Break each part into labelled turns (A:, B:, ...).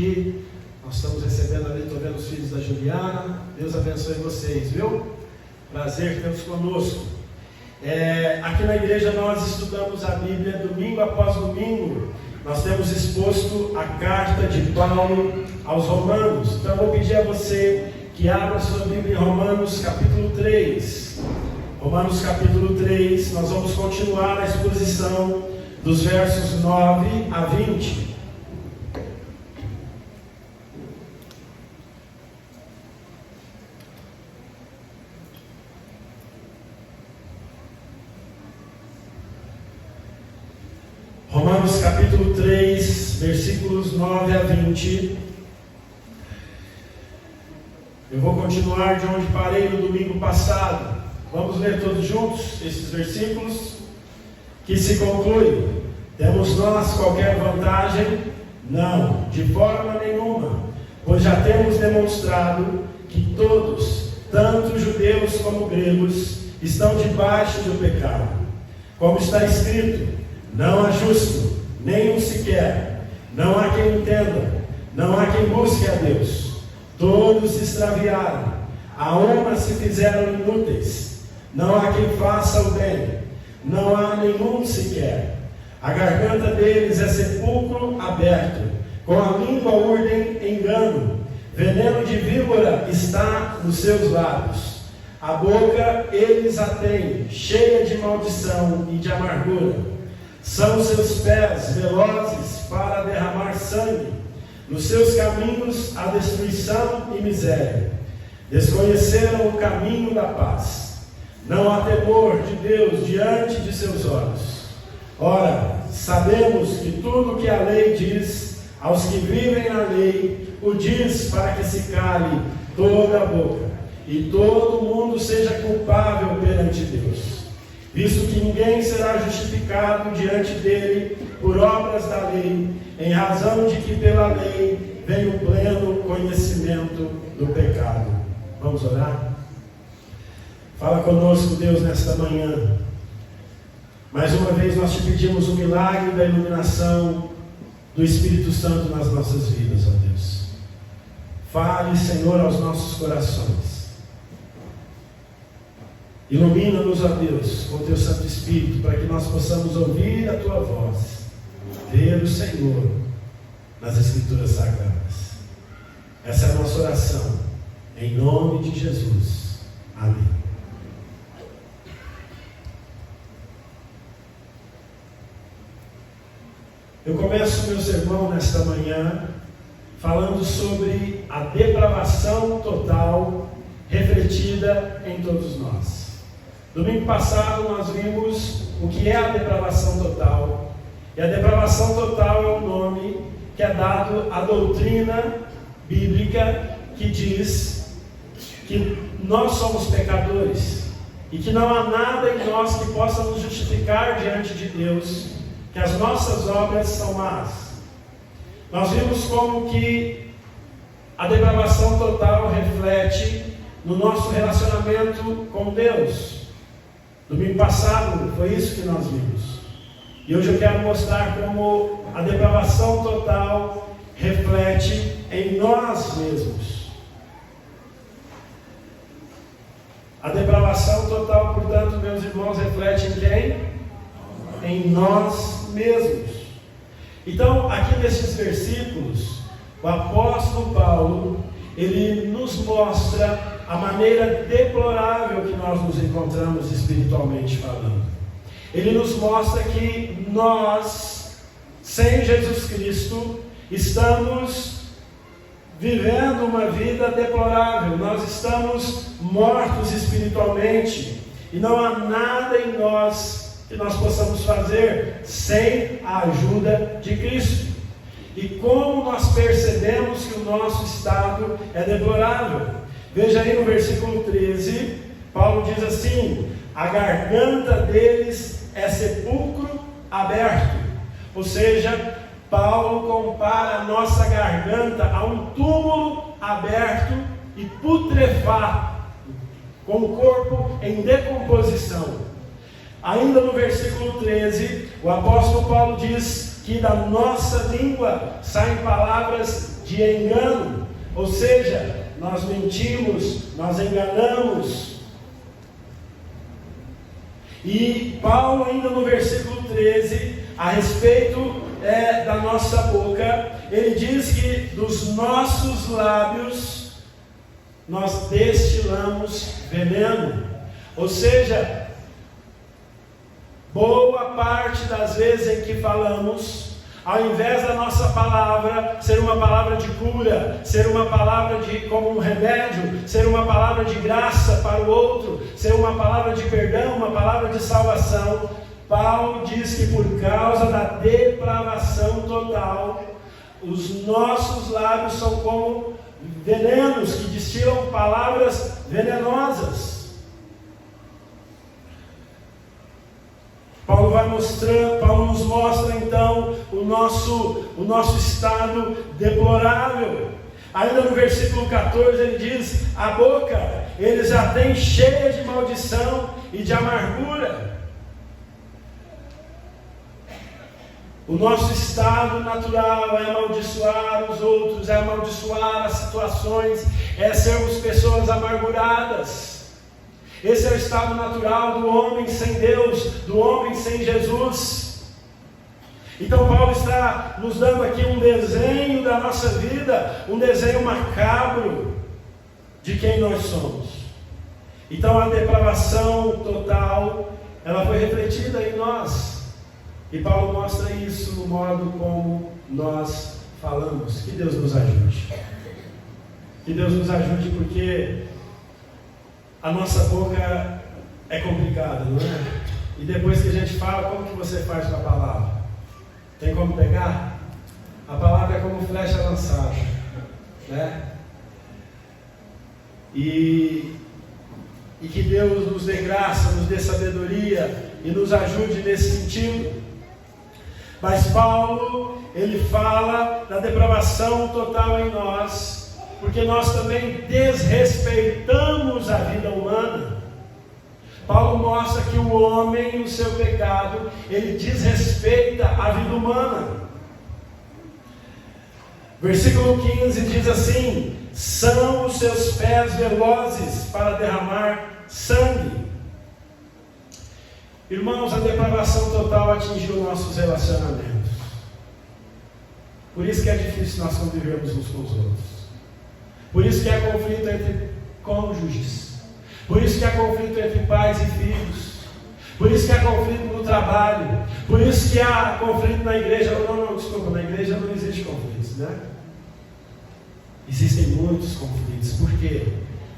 A: aqui. Nós estamos recebendo ali, estou vendo os filhos da Juliana. Deus abençoe vocês, viu? Prazer tê-los conosco. Aqui na igreja nós estudamos a Bíblia domingo após domingo. Nós temos exposto a carta de Paulo aos Romanos. Então eu vou pedir a você que abra sua Bíblia em Romanos capítulo 3. Romanos capítulo 3, nós vamos continuar a exposição dos versos 9 a 20. Romanos capítulo 3, versículos 9 a 20. Eu vou continuar de onde parei no domingo passado. Vamos ler todos juntos esses versículos, que se conclui: temos nós qualquer vantagem? Não, de forma nenhuma, pois já temos demonstrado que todos, tanto judeus como gregos, estão debaixo do pecado. Como está escrito: não há justo, nem um sequer, não há quem entenda, não há quem busque a Deus. Todos se extraviaram, a uma se fizeram inúteis, não há quem faça o bem, não há nenhum sequer. A garganta deles é sepulcro aberto, com a língua urdem engano, veneno de víbora está nos seus lábios. A boca eles a têm, cheia de maldição e de amargura. São seus pés velozes para derramar sangue, nos seus caminhos a destruição e miséria. Desconheceram o caminho da paz. Não há temor de Deus diante de seus olhos. Ora, sabemos que tudo que a lei diz, aos que vivem na lei, o diz para que se cale toda a boca, e todo mundo seja culpável perante Deus. Visto que ninguém será justificado diante dele por obras da lei, em razão de que pela lei vem o pleno conhecimento do pecado. Vamos orar? Fala conosco, Deus, nesta manhã. Mais uma vez nós te pedimos o milagre da iluminação do Espírito Santo nas nossas vidas, ó Deus. Fale, Senhor, aos nossos corações. Ilumina-nos, ó Deus, com o teu Santo Espírito, para que nós possamos ouvir a tua voz, ver o Senhor nas Escrituras Sagradas. Essa é a nossa oração, em nome de Jesus. Amém. Eu começo meu sermão nesta manhã falando sobre a depravação total refletida em todos nós. Domingo passado nós vimos o que é a depravação total. E a depravação total é o nome que é dado à doutrina bíblica que diz que nós somos pecadores e que não há nada em nós que possa nos justificar diante de Deus, que as nossas obras são más. Nós vimos como que a depravação total reflete no nosso relacionamento com Deus. Domingo passado foi isso que nós vimos. E hoje eu quero mostrar como a depravação total reflete em nós mesmos. A depravação total, portanto, meus irmãos, reflete em quem? Em nós mesmos. Então, aqui nesses versículos, o apóstolo Paulo, ele nos mostra a maneira deplorável que nós nos encontramos espiritualmente falando. Ele nos mostra que nós, sem Jesus Cristo, estamos vivendo uma vida deplorável. Nós estamos mortos espiritualmente e não há nada em nós que nós possamos fazer sem a ajuda de Cristo. E como nós percebemos que o nosso estado é deplorável? Veja aí no versículo 13, Paulo diz assim: a garganta deles é sepulcro aberto. Ou seja, Paulo compara a nossa garganta a um túmulo aberto e putrefato, com o corpo em decomposição. Ainda no versículo 13, o apóstolo Paulo diz que da nossa língua saem palavras de engano, ou seja, nós mentimos, nós enganamos. E Paulo, ainda no versículo 13, a respeito da nossa boca, ele diz que dos nossos lábios nós destilamos veneno, ou seja, boa parte das vezes em que falamos, ao invés da nossa palavra ser uma palavra de cura, ser uma palavra como um remédio, ser uma palavra de graça para o outro, ser uma palavra de perdão, uma palavra de salvação, Paulo diz que por causa da depravação total, os nossos lábios são como venenos que destilam palavras venenosas. Paulo nos mostra então o nosso estado deplorável. Ainda no versículo 14 ele diz: a boca eles já têm cheia de maldição e de amargura. O nosso estado natural é amaldiçoar os outros, é amaldiçoar as situações, é sermos pessoas amarguradas. Esse é o estado natural do homem sem Deus, do homem sem Jesus. Então Paulo está nos dando aqui um desenho da nossa vida, um desenho macabro de quem nós somos. Então a depravação total, ela foi refletida em nós. E Paulo mostra isso no modo como nós falamos. Que Deus nos ajude. Que Deus nos ajude, porque a nossa boca é complicada, não é? E depois que a gente fala, como que você faz com a palavra? Tem como pegar? A palavra é como flecha lançada, né? E que Deus nos dê graça, nos dê sabedoria e nos ajude nesse sentido. Mas Paulo, ele fala da depravação total em nós, porque nós também desrespeitamos a vida humana. Paulo mostra que o homem, no seu pecado, ele desrespeita a vida humana. Versículo 15 diz assim: são os seus pés velozes para derramar sangue. Irmãos, a depravação total atingiu nossos relacionamentos. Por isso que é difícil nós convivermos uns com os outros. Por isso que há conflito entre cônjuges. Por isso que há conflito entre pais e filhos. Por isso que há conflito no trabalho. Por isso que há conflito na igreja. Desculpa, na igreja não existe conflitos, né? Existem muitos conflitos. Por quê?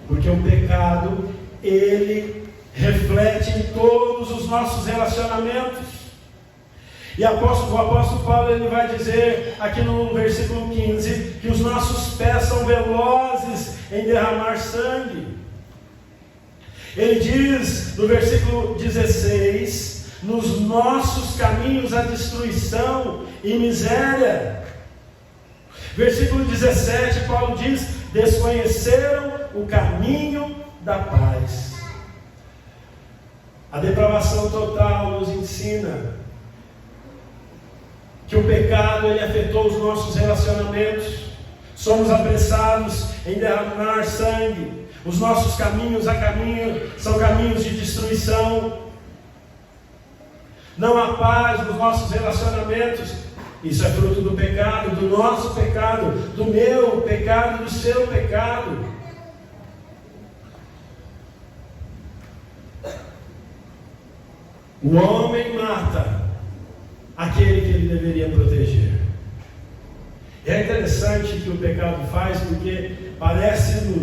A: Porque o pecado, ele reflete em todos os nossos relacionamentos. E o apóstolo Paulo, ele vai dizer aqui no versículo 15, que os nossos pés são velozes em derramar sangue. Ele diz no versículo 16, nos nossos caminhos há destruição e miséria. Versículo 17, Paulo diz, desconheceram o caminho da paz. A depravação total nos ensina que o pecado, ele afetou os nossos relacionamentos. Somos apressados em derramar sangue. Os nossos caminhos são caminhos de destruição. Não há paz nos nossos relacionamentos. Isso é fruto do pecado, do nosso pecado, do meu pecado, do seu pecado. O homem mata aquele que ele deveria proteger. E é interessante que o pecado faz, porque parece-me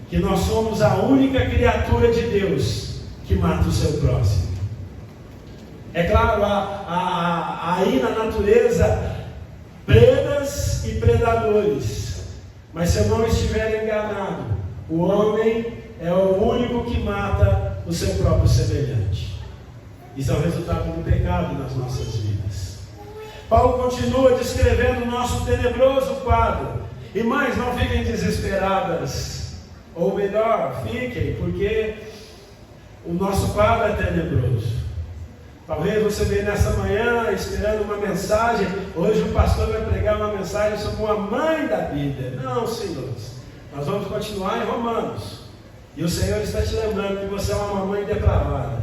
A: que nós somos a única criatura de Deus que mata o seu próximo. É claro, há aí na natureza predas e predadores, mas se eu não estiver enganado, o homem é o único que mata o seu próprio semelhante. Isso é o resultado do pecado nas nossas vidas. Paulo continua descrevendo o nosso tenebroso quadro. E mais, não fiquem desesperadas. Ou melhor, fiquem, porque o nosso quadro é tenebroso. Talvez você veio nessa manhã esperando uma mensagem. Hoje o pastor vai pregar uma mensagem sobre uma mãe da Bíblia. Não, senhores. Nós vamos continuar em Romanos. E o Senhor está te lembrando que você é uma mamãe depravada,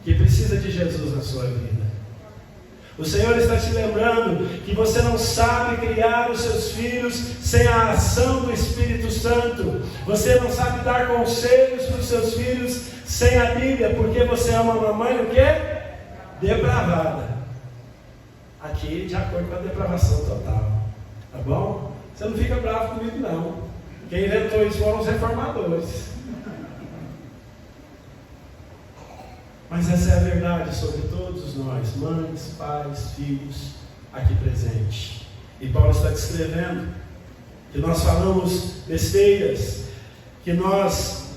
A: que precisa de Jesus na sua vida. O Senhor está te lembrando que você não sabe criar os seus filhos sem a ação do Espírito Santo. Você não sabe dar conselhos para os seus filhos sem a Bíblia, porque você é uma mamãe o quê? Depravada. Aqui de acordo com a depravação total. Tá bom? Você não fica bravo comigo não. Quem inventou isso foram os reformadores. Mas essa é a verdade sobre todos nós, mães, pais, filhos, aqui presentes. E Paulo está descrevendo que nós falamos besteiras, que nós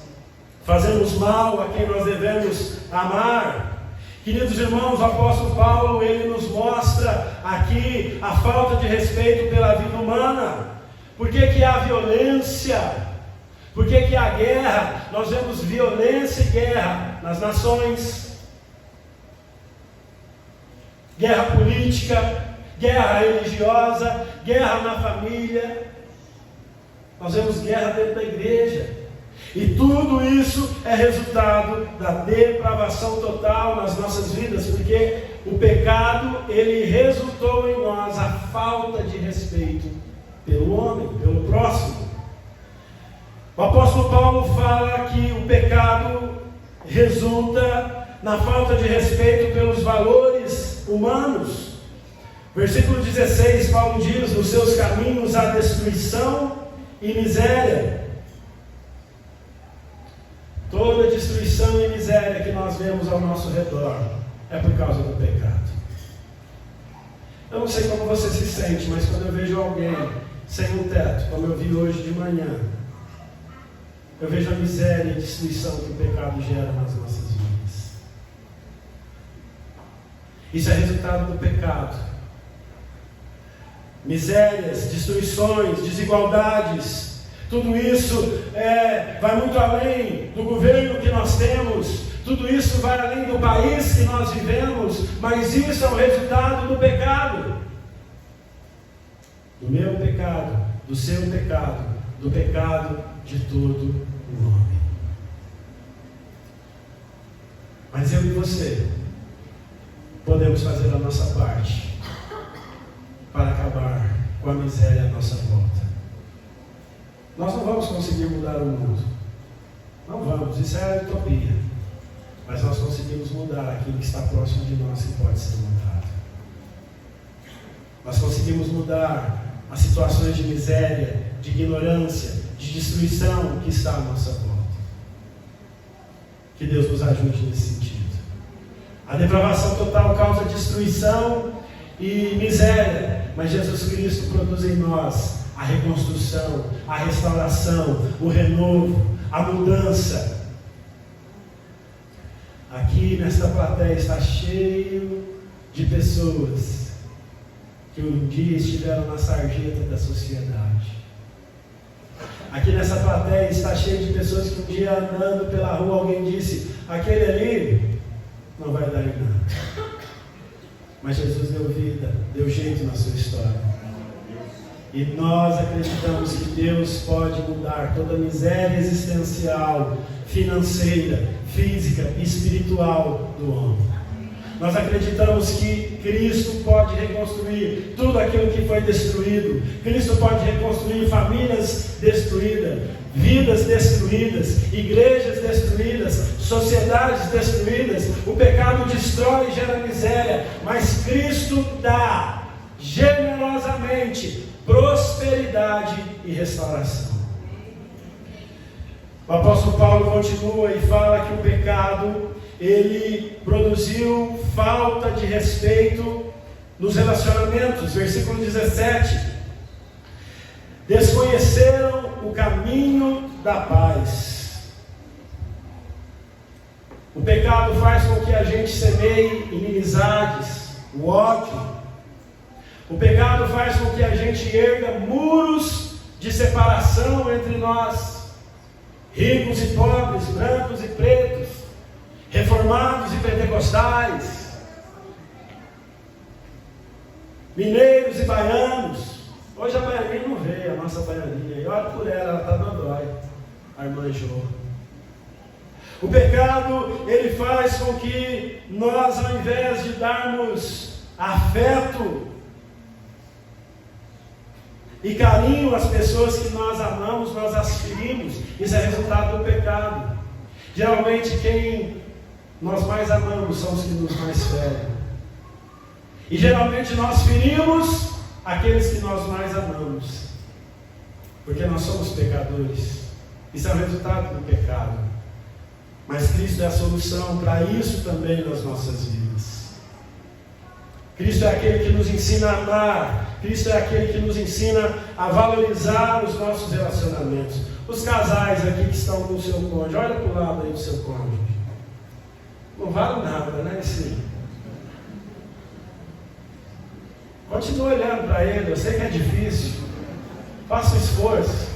A: fazemos mal a quem nós devemos amar. Queridos irmãos, o apóstolo Paulo, ele nos mostra aqui a falta de respeito pela vida humana. Por que há violência? Por que há guerra? Nós vemos violência e guerra nas nações. Guerra política, guerra religiosa, guerra na família. Nós vemos guerra dentro da igreja. E tudo isso é resultado da depravação total nas nossas vidas, porque o pecado, ele resultou em nós a falta de respeito pelo homem, pelo próximo. O apóstolo Paulo fala que o pecado resulta na falta de respeito pelos valores humanos. Versículo 16, Paulo diz: nos seus caminhos há destruição e miséria. Toda destruição e miséria que nós vemos ao nosso redor é por causa do pecado. Eu não sei como você se sente, mas quando eu vejo alguém sem um teto, como eu vi hoje de manhã, eu vejo a miséria e a destruição que o pecado gera nas nossas vidas. Isso é resultado do pecado. Misérias, destruições, desigualdades, tudo isso vai muito além do governo que nós temos, tudo isso vai além do país que nós vivemos, mas isso é o resultado do pecado. Do meu pecado, do seu pecado, do pecado de todo o homem. Mas eu e você podemos fazer a nossa parte para acabar com a miséria à nossa volta. Nós não vamos conseguir mudar o mundo. Não vamos, isso é utopia. Mas nós conseguimos mudar aquilo que está próximo de nós e pode ser mudado. Nós conseguimos mudar as situações de miséria, de ignorância, de destruição que está à nossa volta. Que Deus nos ajude nesse sentido. A depravação total causa destruição e miséria, mas Jesus Cristo produz em nós a reconstrução, a restauração, o renovo, a mudança. Aqui nesta plateia está cheio de pessoas que um dia estiveram na sarjeta da sociedade. Aqui nessa plateia está cheio de pessoas que um dia andando pela rua alguém disse: aquele ali não vai dar em nada. Mas Jesus deu vida, deu jeito na sua história. E nós acreditamos que Deus pode mudar toda a miséria existencial, financeira, física e espiritual do homem. Nós acreditamos que Cristo pode reconstruir tudo aquilo que foi destruído. Cristo pode reconstruir famílias destruídas, vidas destruídas, igrejas destruídas, sociedades destruídas. O pecado destrói e gera miséria, mas Cristo dá generosamente prosperidade e restauração. O apóstolo Paulo continua e fala que o pecado, ele produziu falta de respeito nos relacionamentos. Versículo 17: desconheceram o caminho da paz. O pecado faz com que a gente semeie inimizades, o ódio. O pecado faz com que a gente erga muros de separação entre nós, ricos e pobres, brancos e pretos, reformados e pentecostais. mineiros e baianos. Hoje a baianinha não veio, a nossa baianinha. E olha por ela está dodói. A irmã Jô. O pecado, ele faz com que nós, ao invés de darmos afeto e carinho às pessoas que nós amamos, nós as ferimos. Isso é resultado do pecado. Geralmente quem nós mais amamos são os que nos mais ferem. E geralmente nós ferimos aqueles que nós mais amamos, porque nós somos pecadores. Isso é o resultado do pecado. Mas Cristo é a solução para isso também nas nossas vidas. Cristo é aquele que nos ensina a amar. Cristo é aquele que nos ensina a valorizar os nossos relacionamentos. Os casais aqui que estão com o seu cônjuge, olha para o lado aí do seu cônjuge. Não vale nada, né? Continue olhando para ele, eu sei que é difícil. Faça um esforço.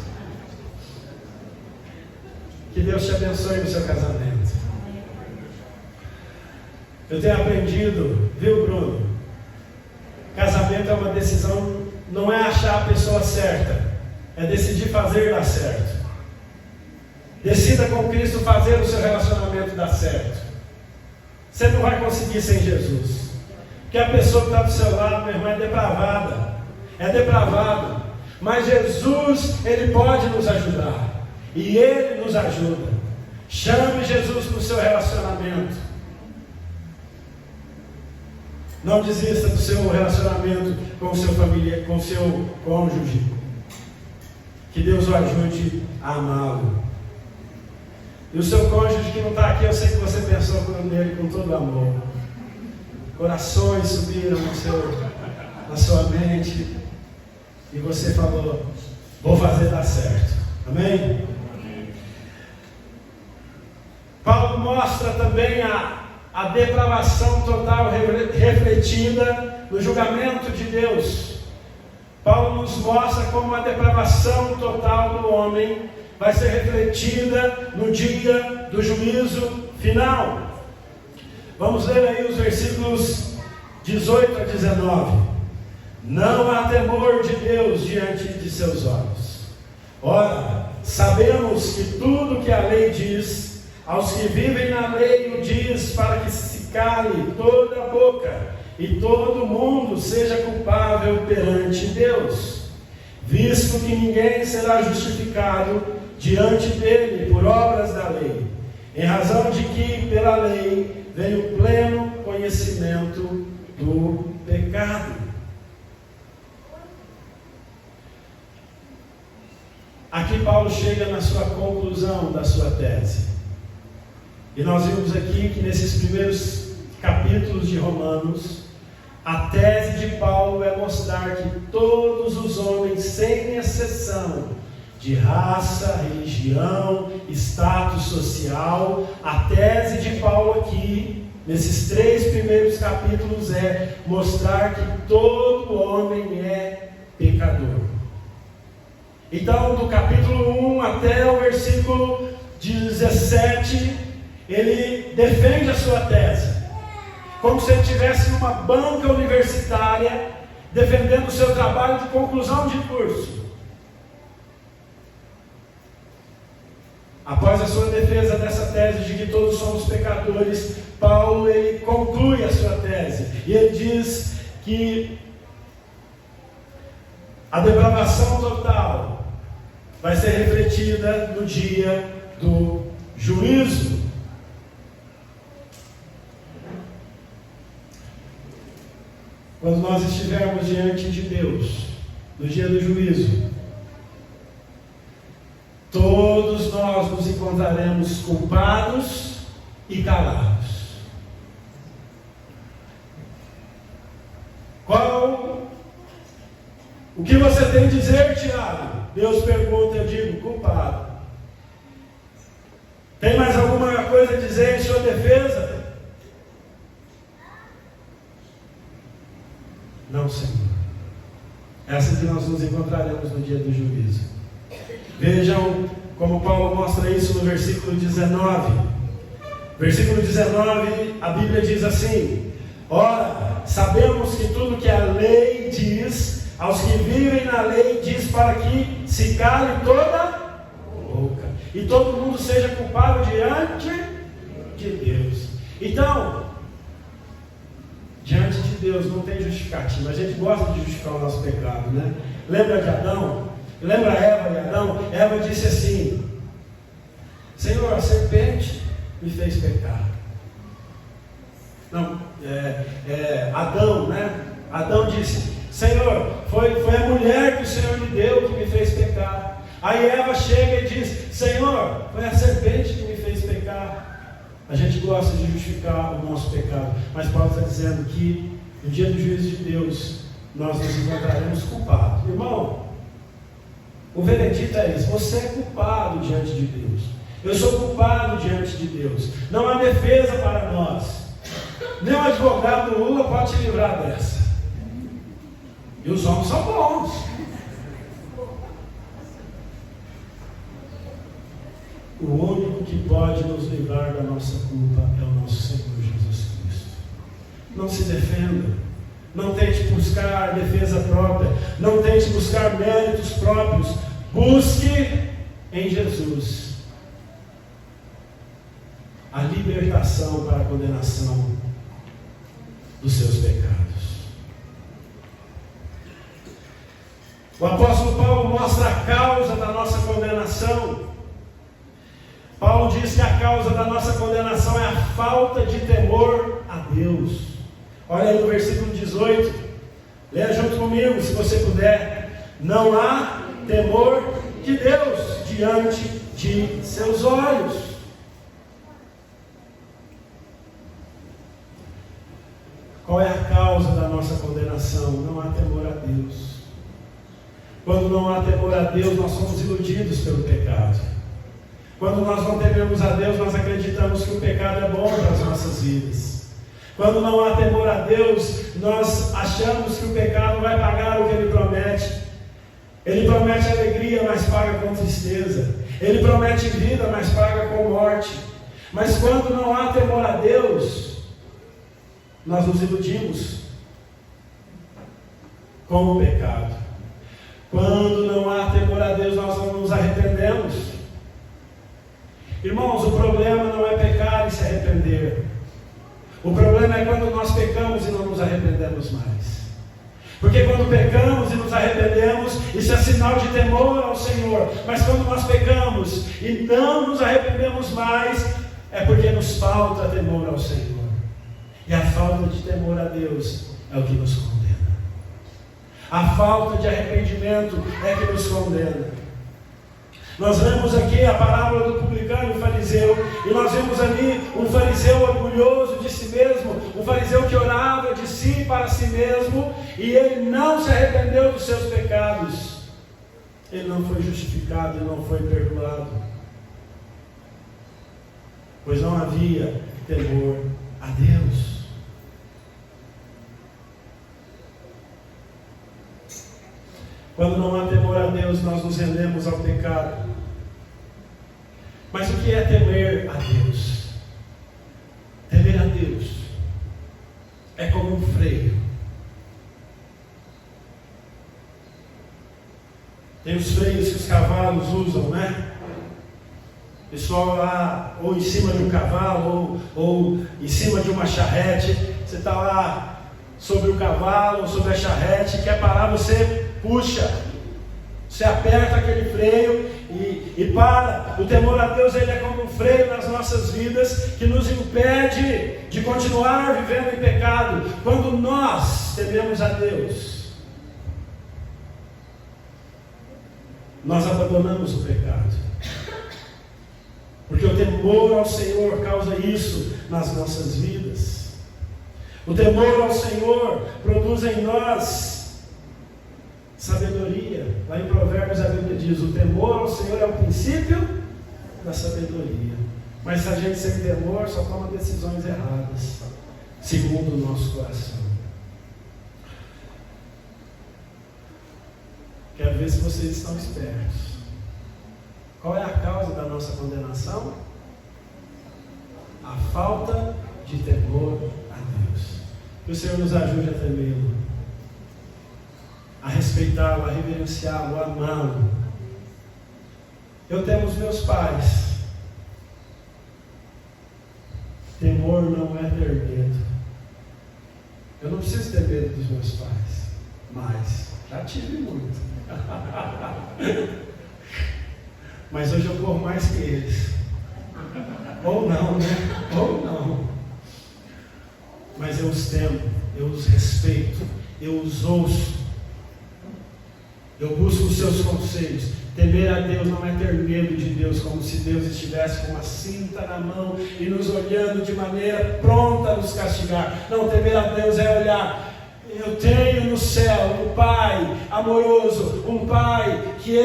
A: Que Deus te abençoe no seu casamento. Eu tenho aprendido, viu, Bruno? Casamento é uma decisão, não é achar a pessoa certa, é decidir fazer dar certo. Decida com Cristo fazer o seu relacionamento dar certo. Você não vai conseguir sem Jesus. Porque a pessoa que está do seu lado, meu irmão, é depravada. É depravada. Mas Jesus, Ele pode nos ajudar. E Ele nos ajuda. Chame Jesus no seu relacionamento. Não desista do seu relacionamento com o seu família, com o seu cônjuge. Que Deus o ajude a amá-lo. E o seu cônjuge que não está aqui, eu sei que você pensou nele com todo amor. Corações subiram na sua mente. E você falou, vou fazer dar certo. Amém? Paulo mostra também a depravação total refletida no julgamento de Deus. Paulo nos mostra como a depravação total do homem vai ser refletida no dia do juízo final. Vamos ler aí os versículos 18 a 19. Não há temor de Deus diante de seus olhos. Ora, sabemos que tudo que a lei diz, aos que vivem na lei o diz, para que se cale toda a boca e todo mundo seja culpável perante Deus, visto que ninguém será justificado diante dele por obras da lei, em razão de que pela lei vem o pleno conhecimento do pecado. Aqui Paulo chega na sua conclusão da sua tese. E nós vimos aqui que nesses primeiros capítulos de Romanos, a tese de Paulo é mostrar que todos os homens, sem exceção, de raça, religião, status social, a tese de Paulo aqui, nesses 3 primeiros capítulos, é mostrar que todo homem é pecador. Então, do capítulo 1 até o versículo 17, ele defende a sua tese, como se ele estivesse numa banca universitária, defendendo o seu trabalho de conclusão de curso. Após a sua defesa dessa tese de que todos somos pecadores, Paulo ele conclui a sua tese, e ele diz que a depravação total vai ser refletida no dia do juízo. Quando nós estivermos diante de Deus, no dia do juízo, todos nós nos encontraremos culpados e calados. O que você tem a dizer, Tiago? Deus pergunta, eu digo, culpado. Tem mais alguma coisa a dizer em sua defesa? Não, Senhor. Essa que nós nos encontraremos no dia do juízo. Vejam como Paulo mostra isso no versículo 19. Versículo 19, a Bíblia diz assim: Ora, sabemos que tudo que a lei diz, aos que vivem na lei, diz para que se cale toda boca e todo mundo seja culpado diante de Deus. Então, diante de Deus não tem justificativa. A gente gosta de justificar o nosso pecado, né? Lembra de Adão? Lembra Eva e Adão? Eva disse assim: Senhor, a serpente me fez pecar. Não, Adão, né? Adão disse: Senhor, foi a mulher que o Senhor me deu que me fez pecar. Aí Eva chega e diz: Senhor, foi a serpente que me fez pecar. A gente gosta de justificar o nosso pecado, mas Paulo está dizendo que no dia do juízo de Deus nós nos encontraremos culpados. Irmão, o veredito é esse: você é culpado diante de Deus. Eu sou culpado diante de Deus. Não há defesa para nós. Nem o advogado do Lula pode te livrar dessa. E os homens são bons. O único que pode nos livrar da nossa culpa é o nosso Senhor Jesus Cristo. Não se defenda. Não tente buscar defesa própria. Não tente buscar méritos próprios. Busque em Jesus a libertação para a condenação dos seus pecados. O apóstolo Paulo mostra a causa da nossa condenação. Paulo diz que a causa da nossa condenação é a falta de temor a Deus. Olha aí no versículo 18. Leia junto comigo, se você puder. Não há temor de Deus diante de seus olhos. Qual é a causa da nossa condenação? Não há temor a Deus. Quando não há temor a Deus, nós somos iludidos pelo pecado. Quando nós não tememos a Deus, nós acreditamos que o pecado é bom para as nossas vidas. Quando não há temor a Deus, nós achamos que o pecado vai pagar o que Ele promete. Ele promete alegria, mas paga com tristeza. Ele promete vida, mas paga com morte. Mas quando não há temor a Deus, nós nos iludimos com o pecado. Quando não há temor a Deus, nós não nos arrependemos. Irmãos, o problema não é pecar e se arrepender. O problema é quando nós pecamos e não nos arrependemos mais. Porque quando pecamos e nos arrependemos, isso é sinal de temor ao Senhor. Mas quando nós pecamos e não nos arrependemos mais, é porque nos falta temor ao Senhor. E a falta de temor a Deus é o que nos condena. A falta de arrependimento é que nos condena. Nós lemos aqui a parábola do publicano e fariseu, e nós vemos ali um fariseu orgulhoso de si mesmo, um fariseu que orava de si para si mesmo, e ele não se arrependeu dos seus pecados. Ele não foi justificado e não foi perdoado, pois não havia temor a Deus. Quando não há temor a Deus, nós nos rendemos ao pecado. Mas o que é temer a Deus? Temer a Deus é como um freio. Tem os freios que os cavalos usam, né? O pessoal lá, ou em cima de um cavalo, ou em cima de uma charrete. Você está lá sobre o cavalo, ou sobre a charrete, quer parar, você puxa, você aperta aquele freio e para. O temor a Deus, ele é como um freio nas nossas vidas, que nos impede de continuar vivendo em pecado. Quando nós tememos a Deus, nós abandonamos o pecado, porque o temor ao Senhor causa isso nas nossas vidas. O temor ao Senhor produz em nós sabedoria. Lá em Provérbios a Bíblia diz: o temor ao Senhor é o princípio da sabedoria. Mas se a gente sem temor só toma decisões erradas, segundo o nosso coração. Quero ver se vocês estão espertos. Qual é a causa da nossa condenação? A falta de temor a Deus. Que o Senhor nos ajude a temê-lo, a respeitá-lo, a reverenciá-lo, a amá-lo. Eu temo os meus pais. Temor não é ter medo. Eu não preciso ter medo dos meus pais, mas já tive muito. Mas hoje eu corro mais que eles. Ou não, né? Ou não. Mas eu os temo, eu os respeito, eu os ouço. Eu busco os seus conselhos. Temer a Deus não é ter medo de Deus, como se Deus estivesse com uma cinta na mão e nos olhando de maneira pronta a nos castigar. Não, temer a Deus é olhar. Eu tenho no céu um Pai amoroso, um Pai que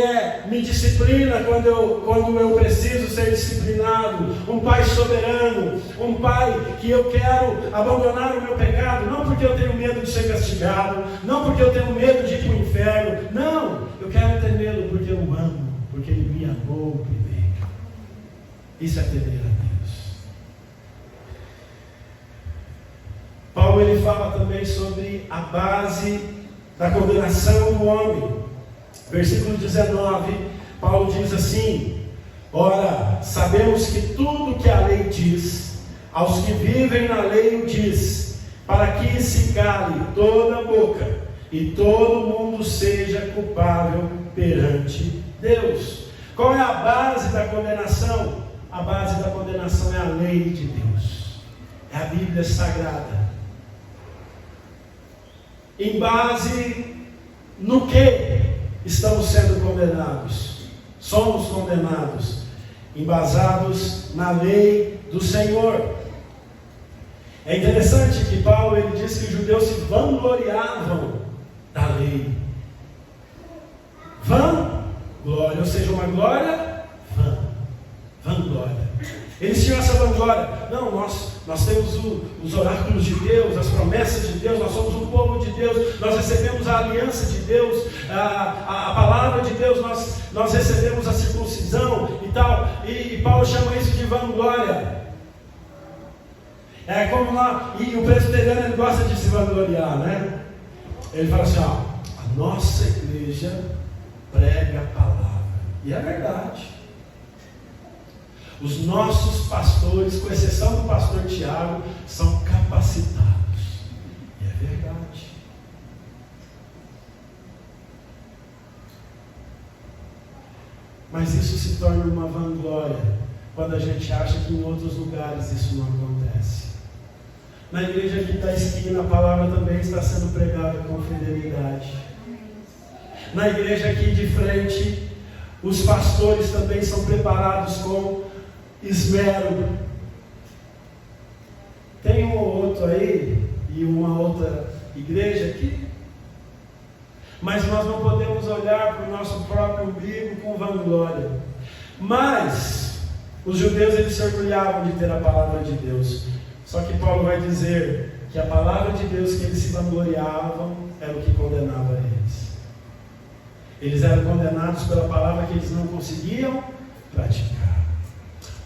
A: me disciplina quando eu preciso ser disciplinado, um Pai soberano, um Pai que eu quero abandonar o meu pecado, não porque eu tenho medo de ser castigado, não porque eu tenho medo de ir para o inferno, não, eu quero temê-lo porque eu amo, porque Ele me amou primeiro. Isso é temer a Deus. Paulo ele fala também sobre a base da condenação do homem. Versículo 19, Paulo diz assim: ora, sabemos que tudo que a lei diz, aos que vivem na lei o diz, para que se cale toda a boca e todo mundo seja culpável perante Deus. Qual é a base da condenação? A base da condenação é a lei de Deus, é a Bíblia Sagrada. Em base no que estamos sendo condenados? Somos condenados, embasados na lei do Senhor. É interessante que Paulo ele diz que os judeus se vangloriavam da lei. Vanglória, ou seja, uma glória vanglória. Eles tinham essa vanglória. Não, nós temos os oráculos de Deus, as promessas de Deus, nós somos um povo de Deus, nós recebemos a aliança de Deus, a palavra de Deus, nós recebemos a circuncisão e tal. E Paulo chama isso de vanglória. É como lá, e o presbiteriano ele gosta de se vangloriar, né? Ele fala assim: ó, a nossa igreja prega a palavra. E é verdade. Os nossos pastores, com exceção do pastor Tiago, são capacitados. E é verdade. Mas isso se torna uma vanglória quando a gente acha que em outros lugares isso não acontece. Na igreja aqui da esquina, a palavra também está sendo pregada com fidelidade. Na igreja aqui de frente, os pastores também são preparados com esmero. Tem um ou outro aí, e uma outra igreja aqui, mas nós não podemos olhar para o nosso próprio umbigo com vanglória. Mas os judeus eles se orgulhavam de ter a palavra de Deus. Só que Paulo vai dizer que a palavra de Deus que eles se vangloriavam era o que condenava eles. Eles eram condenados pela palavra que eles não conseguiam praticar.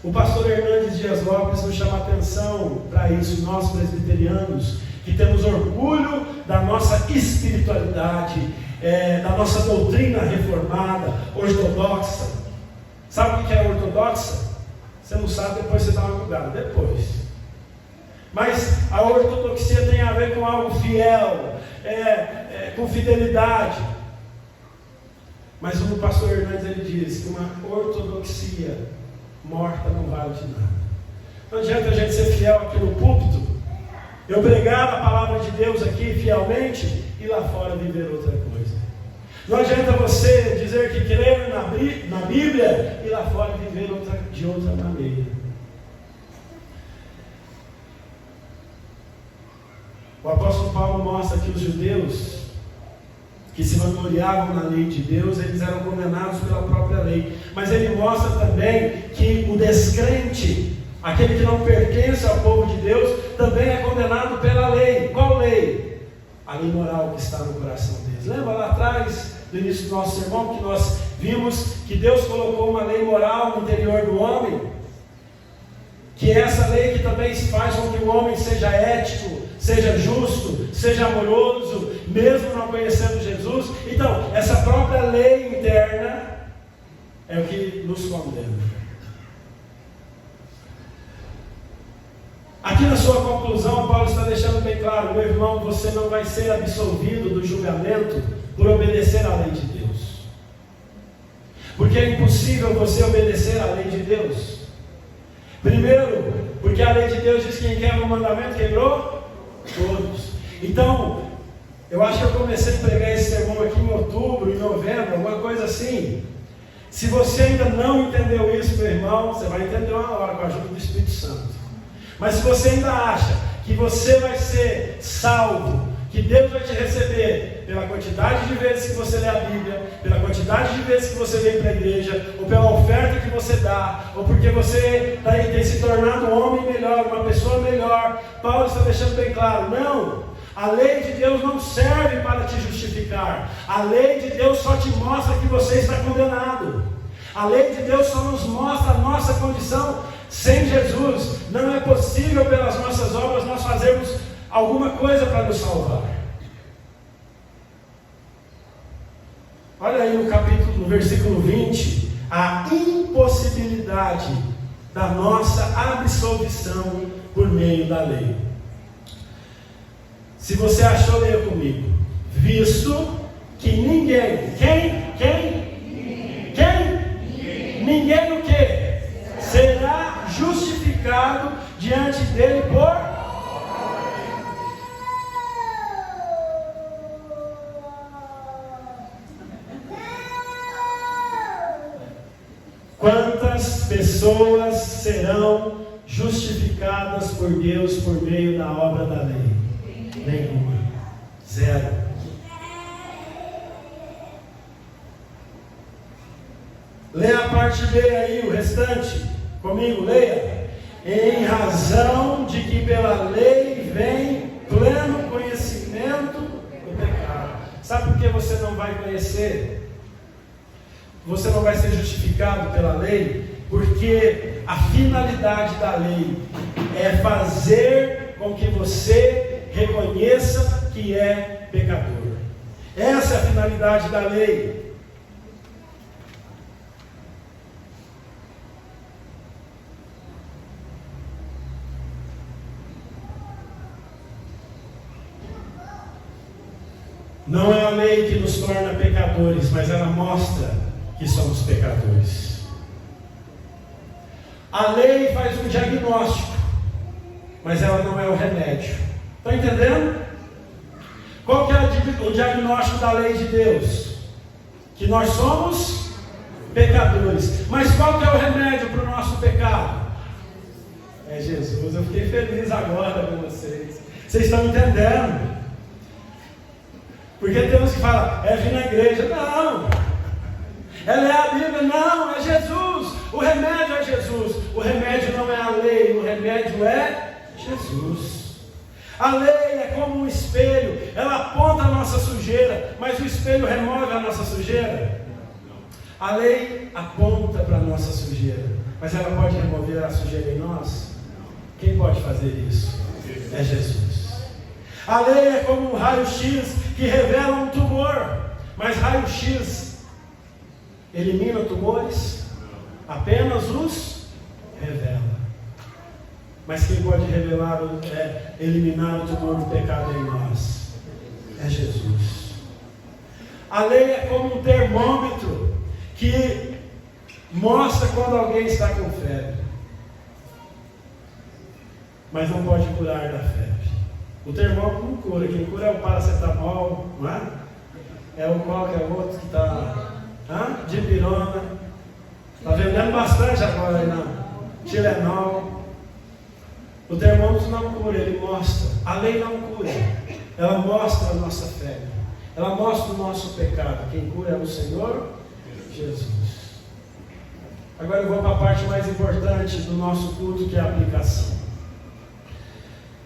A: O pastor Hernandes Dias Lopes nos chama a atenção para isso, nós presbiterianos, que temos orgulho da nossa espiritualidade, da nossa doutrina reformada, ortodoxa. Sabe o que é ortodoxa? Você não sabe, depois você dá uma olhada, depois. Mas a ortodoxia tem a ver com algo fiel, com fidelidade. Mas o pastor Hernandes ele diz que uma ortodoxia morta não vale de nada. Não adianta a gente ser fiel aqui no púlpito, eu pregar a palavra de Deus aqui fielmente e lá fora viver outra coisa. Não adianta você dizer que crer na Bíblia e lá fora viver de outra maneira. O apóstolo Paulo mostra que os judeus que se vangloriavam na lei de Deus, eles eram condenados pela própria lei. Mas ele mostra também que o descrente, aquele que não pertence ao povo de Deus, também é condenado pela lei. Qual lei? A lei moral que está no coração deles. Lembra lá atrás, no início do nosso sermão, que nós vimos que Deus colocou uma lei moral no interior do homem? Que é essa lei que também faz com que o homem seja ético, seja justo, seja amoroso, mesmo não conhecendo Jesus. Então, essa própria lei interna é o que nos condena. Aqui na sua conclusão, Paulo está deixando bem claro: meu irmão, você não vai ser absolvido do julgamento por obedecer à lei de Deus. Porque é impossível você obedecer à lei de Deus. Primeiro, porque a lei de Deus diz que quem quebra o mandamento quebrou todos. Então, eu acho que eu comecei a pregar esse sermão aqui em outubro, em novembro, alguma coisa assim. Se você ainda não entendeu isso, meu irmão, você vai entender uma hora com a ajuda do Espírito Santo. Mas se você ainda acha que você vai ser salvo, que Deus vai te receber pela quantidade de vezes que você lê a Bíblia, pela quantidade de vezes que você vem para a igreja, ou pela oferta que você dá, ou porque você tem se tornado um homem melhor, uma pessoa melhor, Paulo está deixando bem claro: não, a lei de Deus não serve para te justificar. A lei de Deus só te mostra que você está condenado. A lei de Deus só nos mostra a nossa condição sem Jesus. Não é possível pelas nossas obras nós fazermos alguma coisa para nos salvar. Olha aí no versículo 20, a impossibilidade da nossa absolvição por meio da lei. Se você achou, leia comigo. Visto que ninguém, ninguém o quê? Será justificado diante dele por... Quantas pessoas serão justificadas por Deus por meio da obra da lei? Nenhuma. Zero. Leia a parte B aí, o restante. Comigo, leia. Em razão de que pela lei vem pleno conhecimento do pecado. Sabe por que você não vai conhecer? Você não vai ser justificado pela lei? Porque a finalidade da lei é fazer com que você reconheça que é pecador. Essa é a finalidade da lei. Não é a lei que nos torna pecadores, mas ela mostra que somos pecadores. A lei faz um diagnóstico, mas ela não é o remédio. Está entendendo? Qual que é o diagnóstico da lei de Deus? Que nós somos pecadores. Mas qual que é o remédio para o nosso pecado? É Jesus. Eu fiquei feliz agora com vocês. Vocês estão entendendo? Porque tem uns que falam, é vir na igreja. Não. É ler a Bíblia. Não, é Jesus. O remédio é Jesus. O remédio não é a lei. O remédio é Jesus. A lei é como um espelho. Ela aponta a nossa sujeira. Mas o espelho remove a nossa sujeira? A lei aponta para a nossa sujeira. Mas ela pode remover a sujeira em nós? Quem pode fazer isso? É Jesus. A lei é como um raio-x que revela um tumor. Mas raio-x elimina tumores? Apenas os revela. Mas quem pode eliminar o tumor do pecado em nós? É Jesus. A lei é como um termômetro que mostra quando alguém está com febre, mas não pode curar da febre. O termômetro não cura. Quem cura é o paracetamol, não é? É o qual que é o outro que está... Dipirona. Está vendendo bastante agora aí, não? Tilenol. O termômetro não cura, ele mostra. A lei não cura. Ela mostra a nossa febre. Ela mostra o nosso pecado. Quem cura é o Senhor Jesus. Agora eu vou para a parte mais importante do nosso culto, que é a aplicação.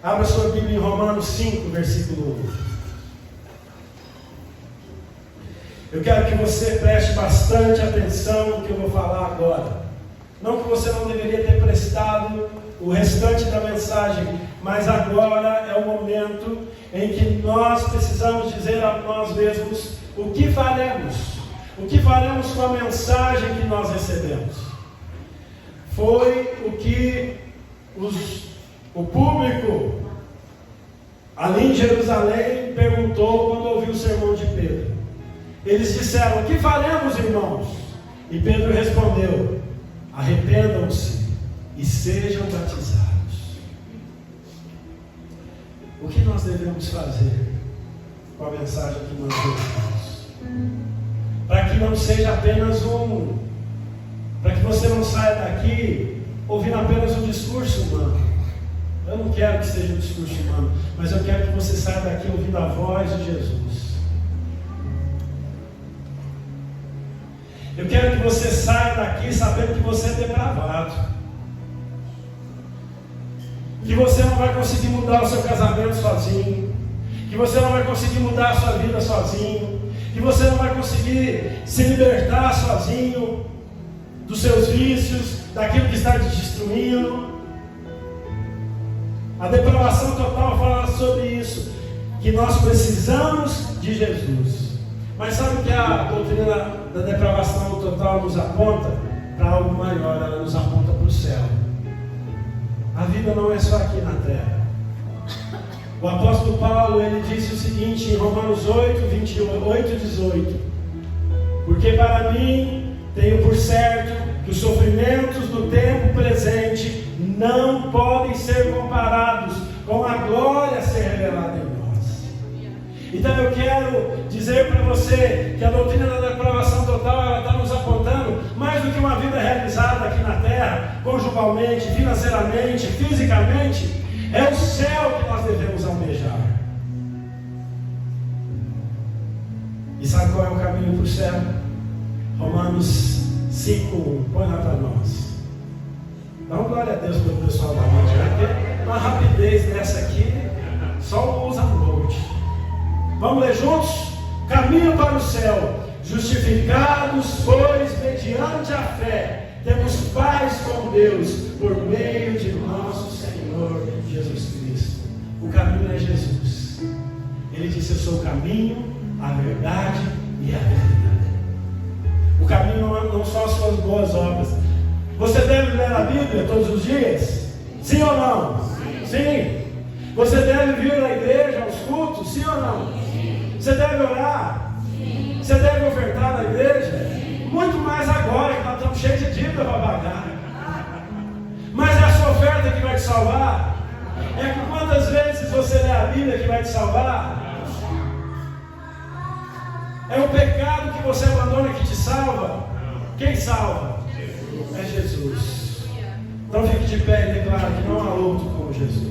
A: Abra sua Bíblia em Romanos 5, versículo 1. Eu quero que você preste bastante atenção no que eu vou falar agora. Não que você não deveria ter prestado o restante da mensagem, mas agora é o momento em que nós precisamos dizer a nós mesmos o que faremos. O que faremos com a mensagem que nós recebemos? Foi o que o público ali em Jerusalém perguntou quando ouviu o sermão de Pedro. Eles disseram: o que faremos, irmãos? E Pedro respondeu: arrependam-se e sejam batizados. O que nós devemos fazer com a mensagem que nós ouvimos? Para que não seja apenas para que você não saia daqui ouvindo apenas um discurso humano. Eu não quero que seja um discurso humano, mas eu quero que você saia daqui ouvindo a voz de Jesus. Eu quero que você saia daqui sabendo que você é depravado, que você não vai conseguir mudar o seu casamento sozinho, que você não vai conseguir mudar a sua vida sozinho, que você não vai conseguir se libertar sozinho dos seus vícios, daquilo que está te destruindo. A depravação total fala sobre isso, que nós precisamos de Jesus. Mas sabe o que a doutrina da depravação total nos aponta? Para algo maior, ela nos aponta para o céu. A vida não é só aqui na terra. O apóstolo Paulo, ele disse o seguinte em Romanos 8, 28 e 18: porque para mim tenho por certo que os sofrimentos do tempo presente não podem ser comparados com a glória a ser revelada em nós. Então eu quero dizer para você que a doutrina da depravação total, ela está nos apontando mais do que uma vida realizada aqui na terra, conjugalmente, financeiramente, fisicamente. É o céu que nós devemos almejar. E sabe qual é o caminho para o céu? Romanos 5:1, põe lá para nós. Dá uma glória a Deus pelo pessoal da mídia, porque uma rapidez dessa aqui, só usa noite. Vamos ler juntos? Caminho para o céu, justificados, pois, mediante a fé, temos paz com Deus, por meio de nosso Senhor Jesus Cristo. O caminho é Jesus. Ele disse: eu sou o caminho, a verdade e a vida. O caminho não são as suas boas obras. Você deve ler a Bíblia todos os dias? Sim ou não? Sim. Você deve vir à igreja, aos cultos? Sim ou não? Você deve orar? Você deve ofertar na igreja? Muito mais agora que nós estamos cheios de dívida para pagar. Mas é a sua oferta que vai te salvar? É que quantas vezes você lê a Bíblia que vai te salvar? É o pecado que você abandona que te salva? Quem salva? É Jesus. Então fique de pé e declara que não há outro como Jesus.